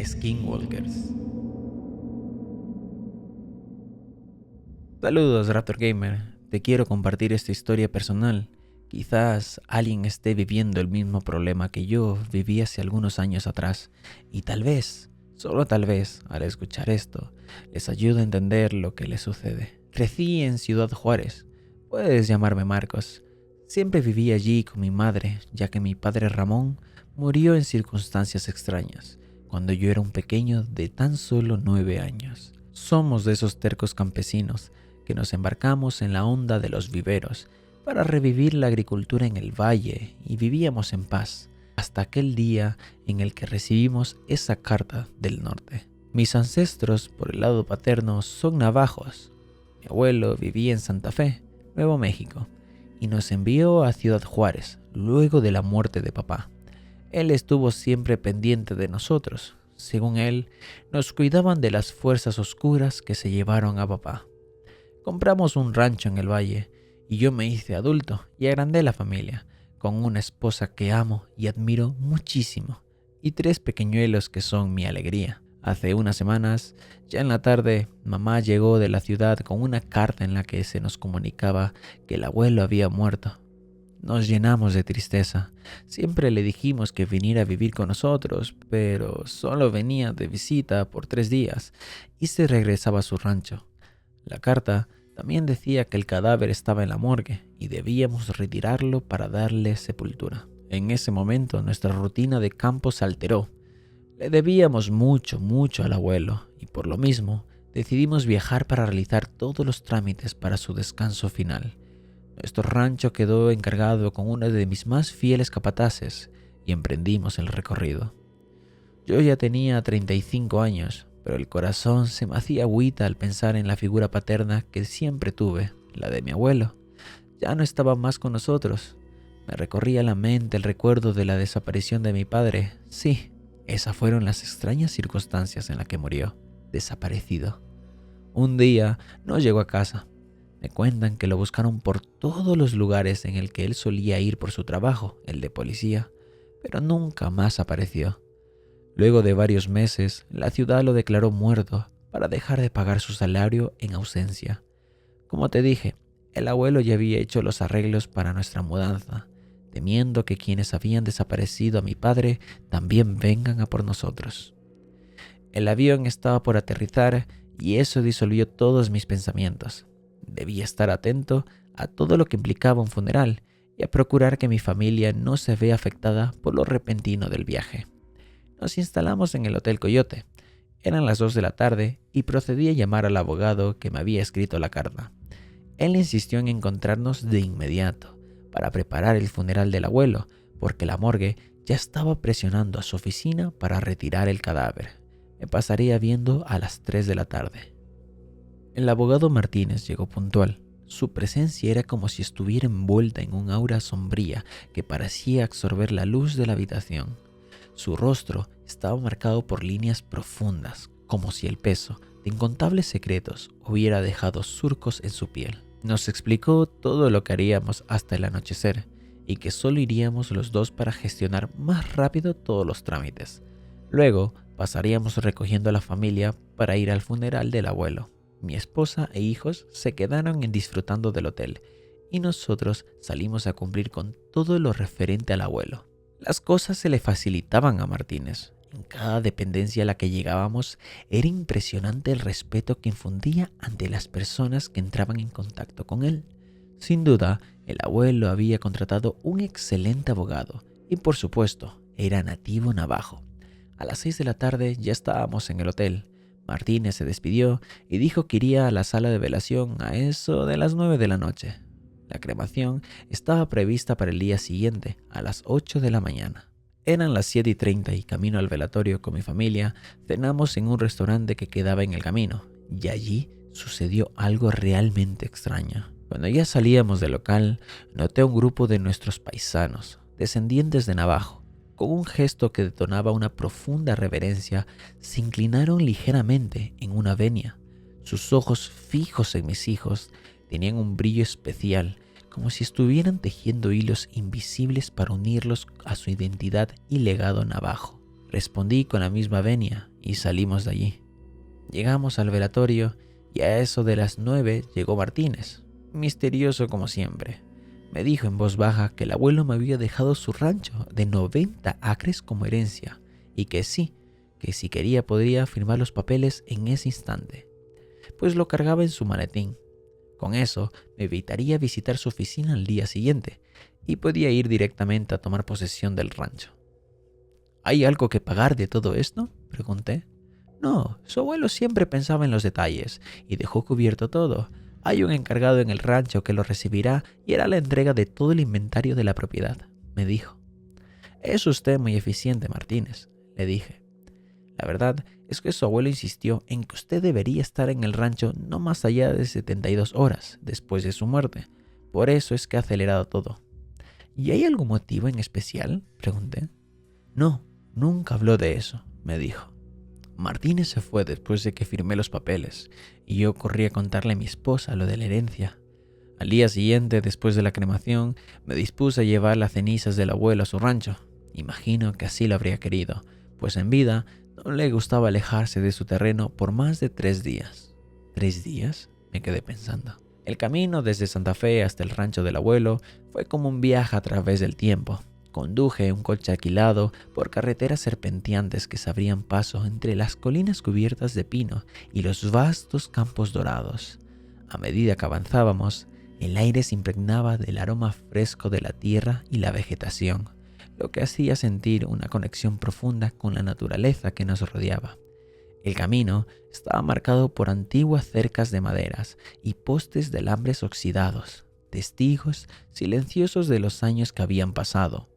Skinwalkers. Saludos Raptor Gamer, te quiero compartir esta historia personal. Quizás alguien esté viviendo el mismo problema que yo viví hace algunos años atrás y tal vez, solo tal vez, al escuchar esto, les ayude a entender lo que les sucede. Crecí en Ciudad Juárez, puedes llamarme Marcos. Siempre viví allí con mi madre, ya que mi padre Ramón murió en circunstancias extrañas, cuando yo era un pequeño de tan solo 9 años. Somos de esos tercos campesinos que nos embarcamos en la onda de los viveros para revivir la agricultura en el valle y vivíamos en paz hasta aquel día en el que recibimos esa carta del norte. Mis ancestros por el lado paterno son navajos. Mi abuelo vivía en Santa Fe, Nuevo México, y nos envió a Ciudad Juárez luego de la muerte de papá. Él estuvo siempre pendiente de nosotros. Según él, nos cuidaban de las fuerzas oscuras que se llevaron a papá. Compramos un rancho en el valle y yo me hice adulto y agrandé la familia, con una esposa que amo y admiro muchísimo y 3 pequeñuelos que son mi alegría. Hace unas semanas, ya en la tarde, mamá llegó de la ciudad con una carta en la que se nos comunicaba que el abuelo había muerto. Nos llenamos de tristeza. Siempre le dijimos que viniera a vivir con nosotros, pero solo venía de visita por 3 días y se regresaba a su rancho. La carta también decía que el cadáver estaba en la morgue y debíamos retirarlo para darle sepultura. En ese momento nuestra rutina de campo se alteró. Le debíamos mucho al abuelo y por lo mismo decidimos viajar para realizar todos los trámites para su descanso final. Nuestro rancho quedó encargado con uno de mis más fieles capataces y emprendimos el recorrido. Yo ya tenía 35 años, pero el corazón se me hacía agüita al pensar en la figura paterna que siempre tuve, la de mi abuelo. Ya no estaba más con nosotros. Me recorría la mente el recuerdo de la desaparición de mi padre. Sí, esas fueron las extrañas circunstancias en las que murió, desaparecido. Un día no llegó a casa. Me cuentan que lo buscaron por todos los lugares en el que él solía ir por su trabajo, el de policía, pero nunca más apareció. Luego de varios meses, la ciudad lo declaró muerto para dejar de pagar su salario en ausencia. Como te dije, el abuelo ya había hecho los arreglos para nuestra mudanza, temiendo que quienes habían desaparecido a mi padre también vengan a por nosotros. El avión estaba por aterrizar y eso disolvió todos mis pensamientos. Debía estar atento a todo lo que implicaba un funeral y a procurar que mi familia no se vea afectada por lo repentino del viaje. Nos instalamos en el Hotel Coyote. Eran las 2 de la tarde y procedí a llamar al abogado que me había escrito la carta. Él insistió en encontrarnos de inmediato para preparar el funeral del abuelo, porque la morgue ya estaba presionando a su oficina para retirar el cadáver. Me pasaría viendo a las 3 de la tarde. El abogado Martínez llegó puntual. Su presencia era como si estuviera envuelta en un aura sombría que parecía absorber la luz de la habitación. Su rostro estaba marcado por líneas profundas, como si el peso de incontables secretos hubiera dejado surcos en su piel. Nos explicó todo lo que haríamos hasta el anochecer y que solo iríamos los dos para gestionar más rápido todos los trámites. Luego pasaríamos recogiendo a la familia para ir al funeral del abuelo. Mi esposa e hijos se quedaron disfrutando del hotel y nosotros salimos a cumplir con todo lo referente al abuelo. Las cosas se le facilitaban a Martínez. En cada dependencia a la que llegábamos era impresionante el respeto que infundía ante las personas que entraban en contacto con él. Sin duda, el abuelo había contratado un excelente abogado y, por supuesto, era nativo navajo. A las 6 de la tarde ya estábamos en el hotel. Martínez se despidió y dijo que iría a la sala de velación a eso de las 9 de la noche. La cremación estaba prevista para el día siguiente, a las 8 de la mañana. Eran las 7:30 y camino al velatorio con mi familia, cenamos en un restaurante que quedaba en el camino, y allí sucedió algo realmente extraño. Cuando ya salíamos del local, noté a un grupo de nuestros paisanos, descendientes de navajo. Con un gesto que detonaba una profunda reverencia, se inclinaron ligeramente en una venia. Sus ojos fijos en mis hijos tenían un brillo especial, como si estuvieran tejiendo hilos invisibles para unirlos a su identidad y legado navajo. respondí con la misma venia y salimos de allí. Llegamos al velatorio y a eso de las 9 llegó Martínez, misterioso como siempre. Me dijo en voz baja que el abuelo me había dejado su rancho de 90 acres como herencia y que sí, que si quería podría firmar los papeles en ese instante, pues lo cargaba en su maletín. Con eso me evitaría visitar su oficina al día siguiente y podía ir directamente a tomar posesión del rancho. ¿Hay algo que pagar de todo esto?, pregunté. No, su abuelo siempre pensaba en los detalles y dejó cubierto todo. Hay un encargado en el rancho que lo recibirá y hará la entrega de todo el inventario de la propiedad, me dijo. Es usted muy eficiente, Martínez, le dije. La verdad es que su abuelo insistió en que usted debería estar en el rancho no más allá de 72 horas después de su muerte. Por eso es que ha acelerado todo. ¿Y hay algún motivo en especial?, pregunté. No, nunca habló de eso, me dijo. Martínez se fue después de que firmé los papeles y yo corrí a contarle a mi esposa lo de la herencia. Al día siguiente, después de la cremación, me dispuse a llevar las cenizas del abuelo a su rancho. Imagino que así lo habría querido, pues en vida no le gustaba alejarse de su terreno por más de 3 días. ¿3 días?, me quedé pensando. El camino desde Santa Fe hasta el rancho del abuelo fue como un viaje a través del tiempo. Conduje un coche alquilado por carreteras serpenteantes que se abrían paso entre las colinas cubiertas de pino y los vastos campos dorados. A medida que avanzábamos, el aire se impregnaba del aroma fresco de la tierra y la vegetación, lo que hacía sentir una conexión profunda con la naturaleza que nos rodeaba. El camino estaba marcado por antiguas cercas de maderas y postes de alambres oxidados, testigos silenciosos de los años que habían pasado.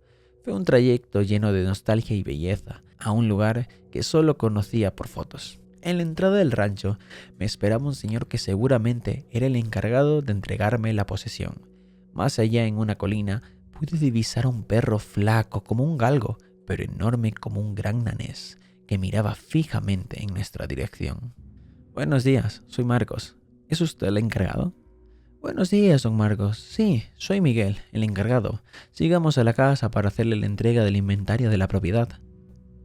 Fue un trayecto lleno de nostalgia y belleza, a un lugar que solo conocía por fotos. En la entrada del rancho me esperaba un señor que seguramente era el encargado de entregarme la posesión. Más allá, en una colina, pude divisar a un perro flaco como un galgo, pero enorme como un gran danés, que miraba fijamente en nuestra dirección. Buenos días, soy Marcos. ¿Es usted el encargado? Buenos días, don Marcos. Sí, soy Miguel, el encargado. Sigamos a la casa para hacerle la entrega del inventario de la propiedad.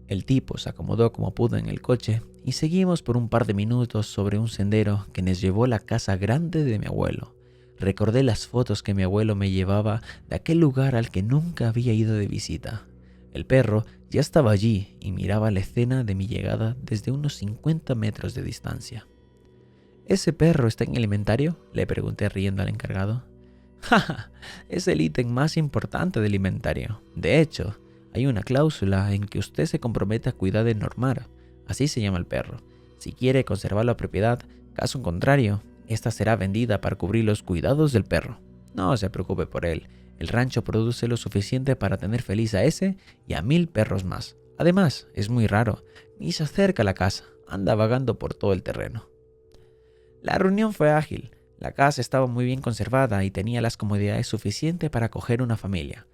El tipo se acomodó como pudo en el coche y seguimos por un par de minutos sobre un sendero que nos llevó a la casa grande de mi abuelo. Recordé las fotos que mi abuelo me llevaba de aquel lugar al que nunca había ido de visita. El perro ya estaba allí y miraba la escena de mi llegada desde unos 50 metros de distancia. ¿Ese perro está en el inventario?, le pregunté riendo al encargado. ¡Ja! Es el ítem más importante del inventario. De hecho, hay una cláusula en que usted se compromete a cuidar de Normar, así se llama el perro. Si quiere conservar la propiedad, caso contrario, esta será vendida para cubrir los cuidados del perro. No se preocupe por él. El rancho produce lo suficiente para tener feliz a ese y a 1000 perros más. Además, es muy raro. Ni se acerca a la casa. Anda vagando por todo el terreno. La reunión fue ágil. La casa estaba muy bien conservada y tenía las comodidades suficientes para acoger una familia.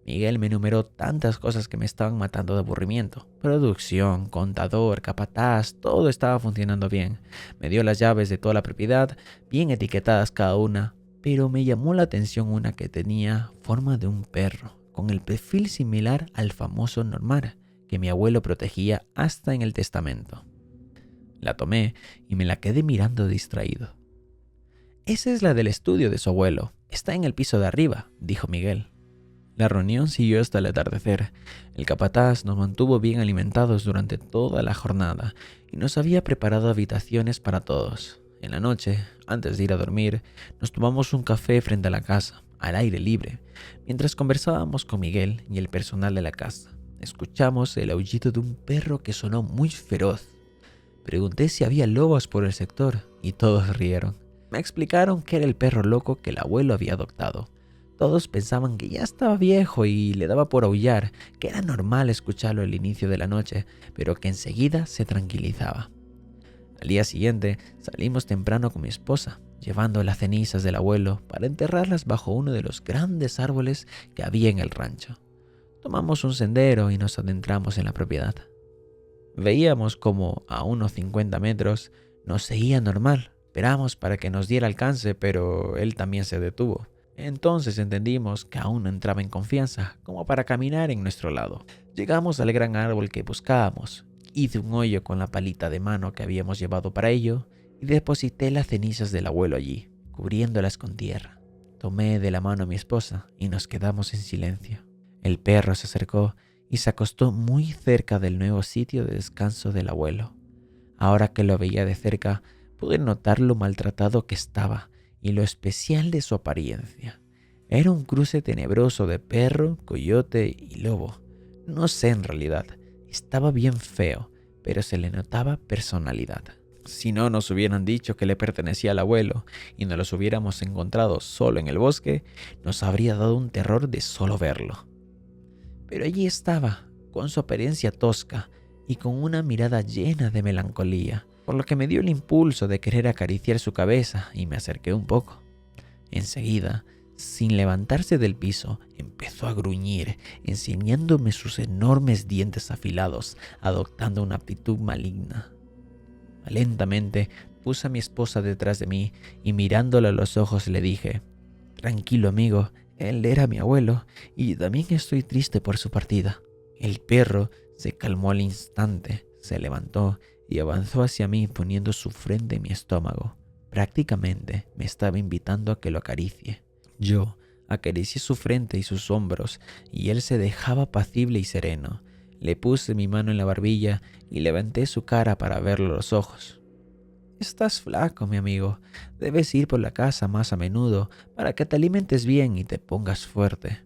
Miguel me enumeró tantas cosas que me estaban matando de aburrimiento. Producción, contador, capataz, todo estaba funcionando bien. Me dio las llaves de toda la propiedad, bien etiquetadas cada una, pero me llamó la atención una que tenía forma de un perro, con el perfil similar al famoso Normar, que mi abuelo protegía hasta en el testamento. La tomé y me la quedé mirando distraído. Esa es la del estudio de su abuelo. Está en el piso de arriba, dijo Miguel. La reunión siguió hasta el atardecer. El capataz nos mantuvo bien alimentados durante toda la jornada y nos había preparado habitaciones para todos. En la noche, antes de ir a dormir, nos tomamos un café frente a la casa, al aire libre, mientras conversábamos con Miguel y el personal de la casa. Escuchamos el aullido de un perro que sonó muy feroz. Pregunté si había lobos por el sector y todos rieron. Me explicaron que era el perro loco que el abuelo había adoptado. Todos pensaban que ya estaba viejo y le daba por aullar, que era normal escucharlo al inicio de la noche, pero que enseguida se tranquilizaba. Al día siguiente salimos temprano con mi esposa, llevando las cenizas del abuelo para enterrarlas bajo uno de los grandes árboles que había en el rancho. Tomamos un sendero y nos adentramos en la propiedad. Veíamos como a unos 50 metros nos seguía Normal. Esperamos para que nos diera alcance, pero él también se detuvo. Entonces entendimos que aún no entraba en confianza como para caminar en nuestro lado. Llegamos al gran árbol que buscábamos. Hice un hoyo con la palita de mano que habíamos llevado para ello y deposité las cenizas del abuelo allí, cubriéndolas con tierra. Tomé de la mano a mi esposa y nos quedamos en silencio. El perro se acercó y se acostó muy cerca del nuevo sitio de descanso del abuelo. Ahora que lo veía de cerca, pude notar lo maltratado que estaba y lo especial de su apariencia. Era un cruce tenebroso de perro, coyote y lobo. No sé en realidad, estaba bien feo, pero se le notaba personalidad. Si no nos hubieran dicho que le pertenecía al abuelo y nos los hubiéramos encontrado solo en el bosque, nos habría dado un terror de solo verlo. Pero allí estaba, con su apariencia tosca y con una mirada llena de melancolía, por lo que me dio el impulso de querer acariciar su cabeza y me acerqué un poco. Enseguida, sin levantarse del piso, empezó a gruñir, enseñándome sus enormes dientes afilados, adoptando una actitud maligna. Lentamente puse a mi esposa detrás de mí y mirándola a los ojos le dije: «Tranquilo, amigo, él era mi abuelo y también estoy triste por su partida». El perro se calmó al instante, se levantó y avanzó hacia mí poniendo su frente en mi estómago. Prácticamente me estaba invitando a que lo acaricie. Yo acaricié su frente y sus hombros y él se dejaba apacible y sereno. Le puse mi mano en la barbilla y levanté su cara para verlo a los ojos. «Estás flaco, mi amigo. Debes ir por la casa más a menudo para que te alimentes bien y te pongas fuerte».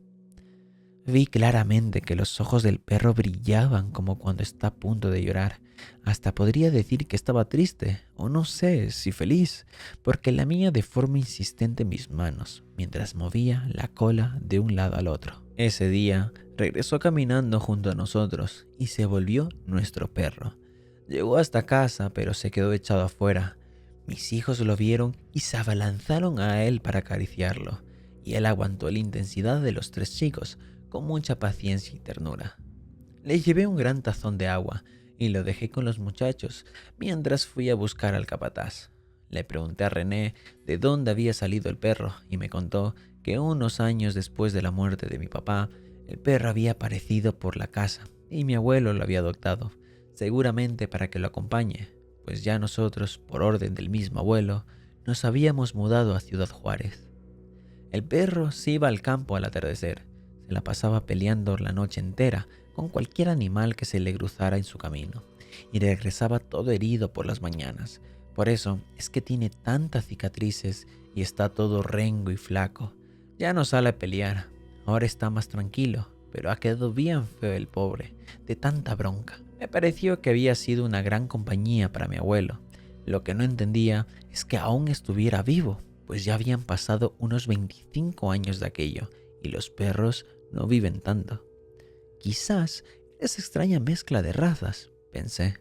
Vi claramente que los ojos del perro brillaban como cuando está a punto de llorar. Hasta podría decir que estaba triste, o no sé si feliz, porque lamía de forma insistente mis manos, mientras movía la cola de un lado al otro. Ese día regresó caminando junto a nosotros y se volvió nuestro perro. Llegó hasta casa, pero se quedó echado afuera. Mis hijos lo vieron y se abalanzaron a él para acariciarlo, y él aguantó la intensidad de los tres chicos con mucha paciencia y ternura. Le llevé un gran tazón de agua y lo dejé con los muchachos mientras fui a buscar al capataz. Le pregunté a René de dónde había salido el perro y me contó que unos años después de la muerte de mi papá, el perro había aparecido por la casa y mi abuelo lo había adoptado, seguramente para que lo acompañe, pues ya nosotros, por orden del mismo abuelo, nos habíamos mudado a Ciudad Juárez. El perro se iba al campo al atardecer. Se la pasaba peleando la noche entera con cualquier animal que se le cruzara en su camino y regresaba todo herido por las mañanas. Por eso es que tiene tantas cicatrices y está todo rengo y flaco. Ya no sale a pelear, ahora está más tranquilo, pero ha quedado bien feo el pobre, de tanta bronca. Me pareció que había sido una gran compañía para mi abuelo. Lo que no entendía es que aún estuviera vivo, pues ya habían pasado unos 25 años de aquello y los perros no viven tanto. Quizás es extraña mezcla de razas, pensé.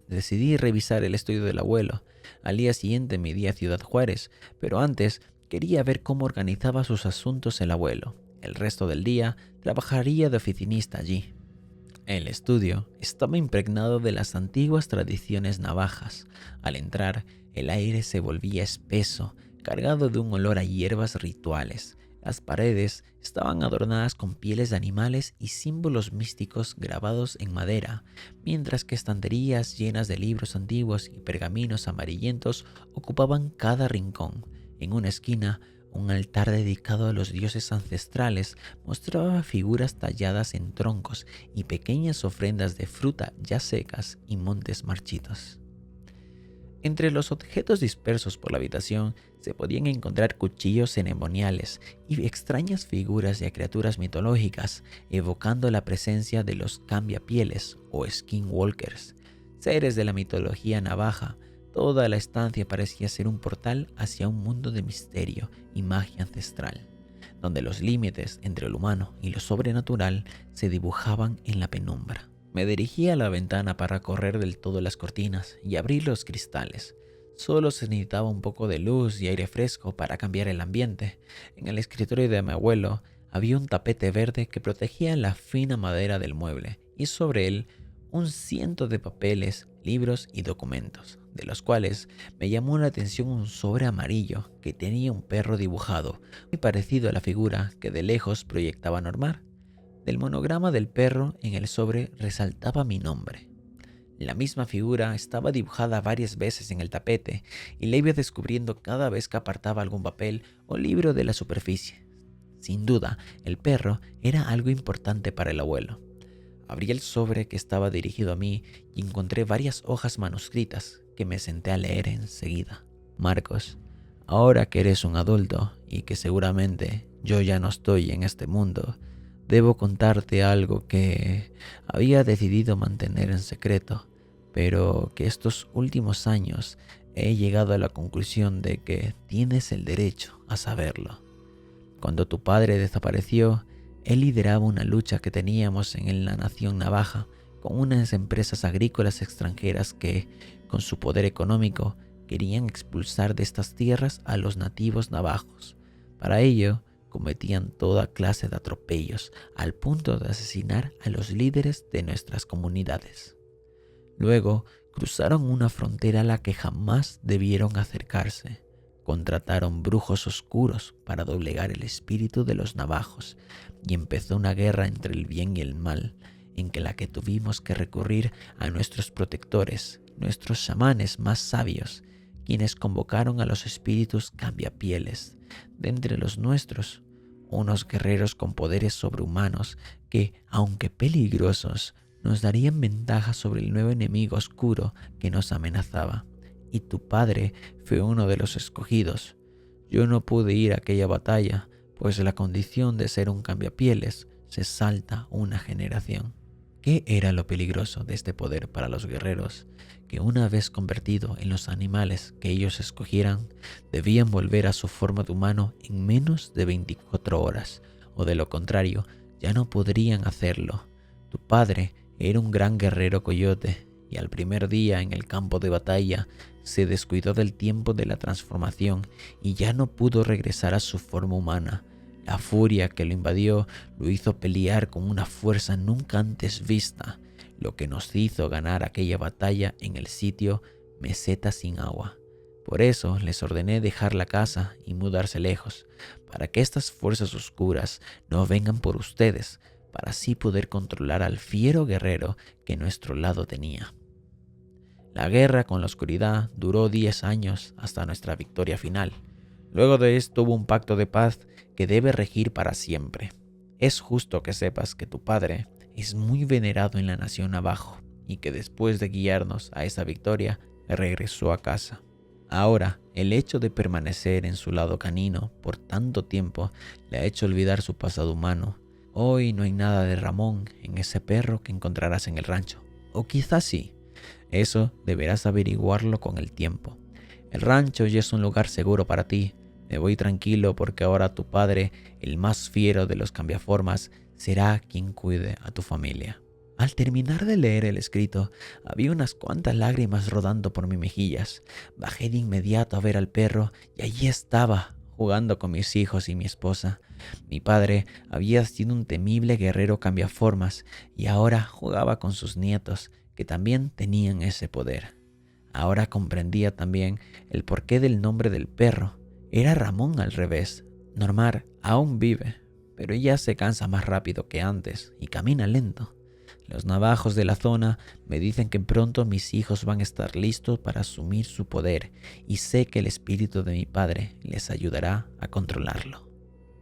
Decidí revisar el estudio del abuelo. Al día siguiente me di a Ciudad Juárez, pero antes quería ver cómo organizaba sus asuntos el abuelo. El resto del día trabajaría de oficinista allí. El estudio estaba impregnado de las antiguas tradiciones navajas. Al entrar, el aire se volvía espeso, cargado de un olor a hierbas rituales. Las paredes estaban adornadas con pieles de animales y símbolos místicos grabados en madera, mientras que estanterías llenas de libros antiguos y pergaminos amarillentos ocupaban cada rincón. En una esquina, un altar dedicado a los dioses ancestrales mostraba figuras talladas en troncos y pequeñas ofrendas de fruta ya secas y montes marchitos. Entre los objetos dispersos por la habitación se podían encontrar cuchillos ceremoniales y extrañas figuras de criaturas mitológicas, evocando la presencia de los cambiapieles o skinwalkers, seres de la mitología navaja. Toda la estancia parecía ser un portal hacia un mundo de misterio y magia ancestral, donde los límites entre lo humano y lo sobrenatural se dibujaban en la penumbra. Me dirigí a la ventana para correr del todo las cortinas y abrir los cristales. Solo se necesitaba un poco de luz y aire fresco para cambiar el ambiente. En el escritorio de mi abuelo había un tapete verde que protegía la fina madera del mueble y sobre él un ciento de papeles, libros y documentos. de los cuales me llamó la atención un sobre amarillo que tenía un perro dibujado, muy parecido a la figura que de lejos proyectaba Normar. Del monograma del perro en el sobre resaltaba mi nombre. La misma figura estaba dibujada varias veces en el tapete y la iba descubriendo cada vez que apartaba algún papel o libro de la superficie. Sin duda, el perro era algo importante para el abuelo. Abrí el sobre que estaba dirigido a mí y encontré varias hojas manuscritas que me senté a leer enseguida. Marcos, ahora que eres un adulto y que seguramente yo ya no estoy en este mundo, debo contarte algo que había decidido mantener en secreto, pero que estos últimos años he llegado a la conclusión de que tienes el derecho a saberlo. Cuando tu padre desapareció, él lideraba una lucha que teníamos en la nación navaja con unas empresas agrícolas extranjeras que, con su poder económico, querían expulsar de estas tierras a los nativos navajos. Para ello, cometían toda clase de atropellos, al punto de asesinar a los líderes de nuestras comunidades. Luego, cruzaron una frontera a la que jamás debieron acercarse. Contrataron brujos oscuros para doblegar el espíritu de los navajos y empezó una guerra entre el bien y el mal, en la que tuvimos que recurrir a nuestros protectores, nuestros chamanes más sabios, quienes convocaron a los espíritus cambiapieles de entre los nuestros, unos guerreros con poderes sobrehumanos que, aunque peligrosos, nos darían ventaja sobre el nuevo enemigo oscuro que nos amenazaba. Y tu padre fue uno de los escogidos. Yo no pude ir a aquella batalla, pues la condición de ser un cambiapieles se salta una generación. ¿Qué era lo peligroso de este poder para los guerreros? Que una vez convertido en los animales que ellos escogieran, debían volver a su forma de humano en menos de 24 horas, o de lo contrario, ya no podrían hacerlo. Tu padre era un gran guerrero coyote, y al primer día en el campo de batalla se descuidó del tiempo de la transformación y ya no pudo regresar a su forma humana. La furia que lo invadió lo hizo pelear con una fuerza nunca antes vista, lo que nos hizo ganar aquella batalla en el sitio Meseta sin agua. Por eso les ordené dejar la casa y mudarse lejos, para que estas fuerzas oscuras no vengan por ustedes, para así poder controlar al fiero guerrero que nuestro lado tenía. La guerra con la oscuridad duró 10 años hasta nuestra victoria final. Luego de esto hubo un pacto de paz que debe regir para siempre. Es justo que sepas que tu padre es muy venerado en la nación navajo y que después de guiarnos a esa victoria, regresó a casa. Ahora, el hecho de permanecer en su lado canino por tanto tiempo le ha hecho olvidar su pasado humano. Hoy no hay nada de Ramón en ese perro que encontrarás en el rancho. O quizás sí. Eso deberás averiguarlo con el tiempo. El rancho ya es un lugar seguro para ti. Me voy tranquilo porque ahora tu padre, el más fiero de los cambiaformas, será quien cuide a tu familia. Al terminar de leer el escrito, había unas cuantas lágrimas rodando por mis mejillas. Bajé de inmediato a ver al perro y allí estaba, jugando con mis hijos y mi esposa. Mi padre había sido un temible guerrero cambiaformas y ahora jugaba con sus nietos, que también tenían ese poder. Ahora comprendía también el porqué del nombre del perro. Era Ramón al revés. Normar aún vive, pero ya se cansa más rápido que antes y camina lento. Los navajos de la zona me dicen que pronto mis hijos van a estar listos para asumir su poder y sé que el espíritu de mi padre les ayudará a controlarlo.